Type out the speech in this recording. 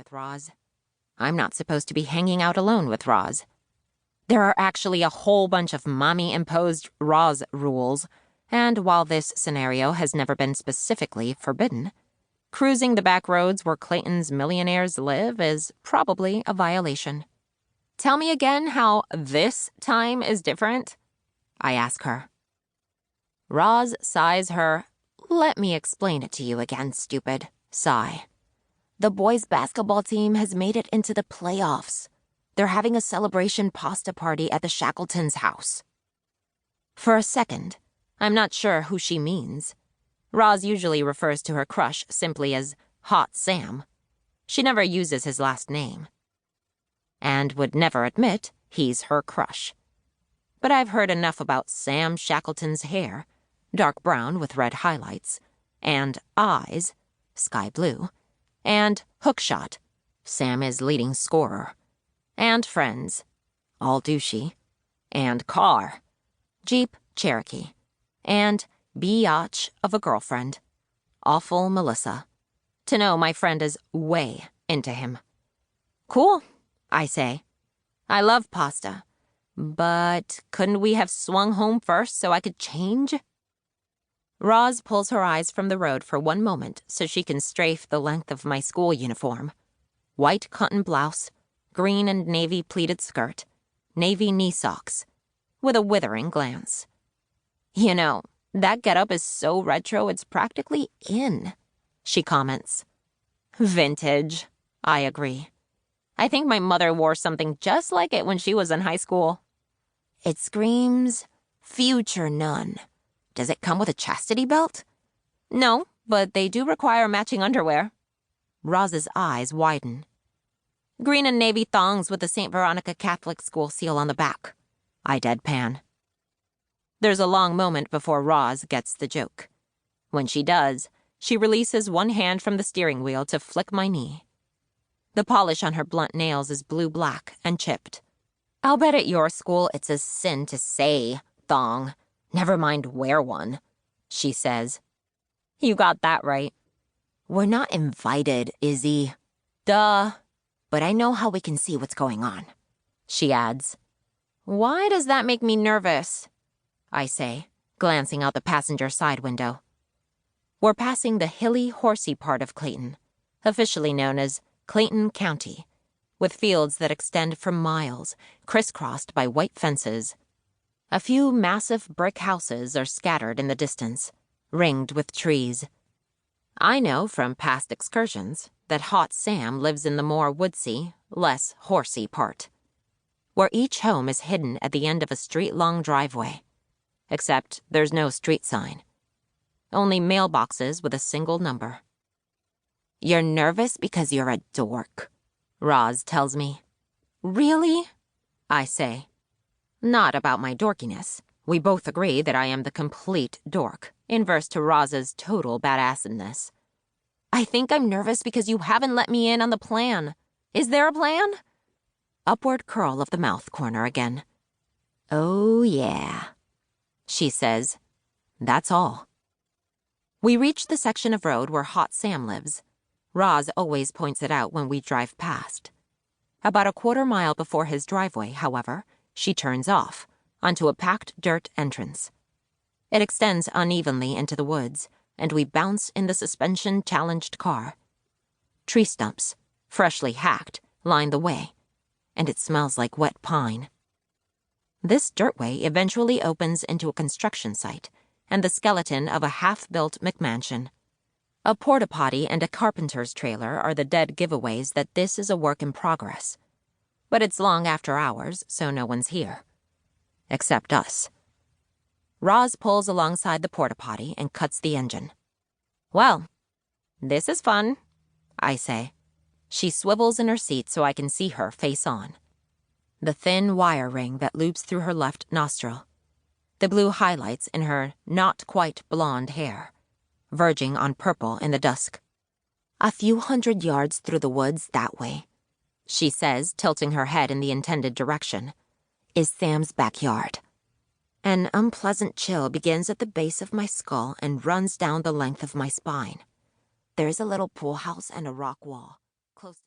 with Roz. I'm not supposed to be hanging out alone with Roz. There are actually a whole bunch of mommy-imposed Roz rules, and while this scenario has never been specifically forbidden, cruising the back roads where Clayton's millionaires live is probably a violation. Tell me again how this time is different, I ask her. Roz sighs her, "Let me explain it to you again, stupid," sigh. The boys' basketball team has made it into the playoffs. They're having a celebration pasta party at the Shackletons' house. For a second, I'm not sure who she means. Roz usually refers to her crush simply as Hot Sam. She never uses his last name. And would never admit he's her crush. But I've heard enough about Sam Shackleton's hair, dark brown with red highlights, and eyes, sky blue, and hookshot, Sam is leading scorer, and friends, all douchey, and car, Jeep Cherokee, and biatch of a girlfriend, awful Melissa, to know my friend is way into him. Cool, I say. I love pasta, but couldn't we have swung home first so I could change? Roz pulls her eyes from the road for one moment so she can strafe the length of my school uniform. White cotton blouse, green and navy pleated skirt, navy knee socks, with a withering glance. You know, that getup is so retro it's practically in, she comments. Vintage, I agree. I think my mother wore something just like it when she was in high school. It screams future nun. Does it come with a chastity belt? No, but they do require matching underwear. Roz's eyes widen. Green and navy thongs with the St. Veronica Catholic School seal on the back. I deadpan. There's a long moment before Roz gets the joke. When she does, she releases one hand from the steering wheel to flick my knee. The polish on her blunt nails is blue-black and chipped. I'll bet at your school it's a sin to say thong. Never mind wear one, she says. You got that right. We're not invited, Izzy. Duh. But I know how we can see what's going on, she adds. Why does that make me nervous? I say, glancing out the passenger side window. We're passing the hilly, horsey part of Clayton, officially known as Clayton County, with fields that extend for miles, crisscrossed by white fences. A few massive brick houses are scattered in the distance, ringed with trees. I know from past excursions that Hot Sam lives in the more woodsy, less horsey part, where each home is hidden at the end of a street-long driveway. Except there's no street sign. Only mailboxes with a single number. You're nervous because you're a dork, Roz tells me. Really? I say. Not about my dorkiness. We both agree that I am the complete dork, inverse to Roz's total badassedness. I think I'm nervous because you haven't let me in on the plan. Is there a plan? Upward curl of the mouth corner again. Oh, yeah, she says. That's all. We reach the section of road where Hot Sam lives. Roz always points it out when we drive past. About a quarter-mile before his driveway, however, she turns off, onto a packed dirt entrance. It extends unevenly into the woods, and we bounce in the suspension-challenged car. Tree stumps, freshly hacked, line the way, and it smells like wet pine. This dirtway eventually opens into a construction site and the skeleton of a half-built McMansion. A porta potty and a carpenter's trailer are the dead giveaways that this is a work in progress. But it's long after hours, so no one's here. Except us. Roz pulls alongside the porta potty and cuts the engine. Well, this is fun, I say. She swivels in her seat so I can see her face on. The thin wire ring that loops through her left nostril. The blue highlights in her not-quite-blonde hair, verging on purple in the dusk. A few hundred yards through the woods that way, she says, tilting her head in the intended direction, is Sam's backyard. An unpleasant chill begins at the base of my skull and runs down the length of my spine. There is a little pool house and a rock wall close to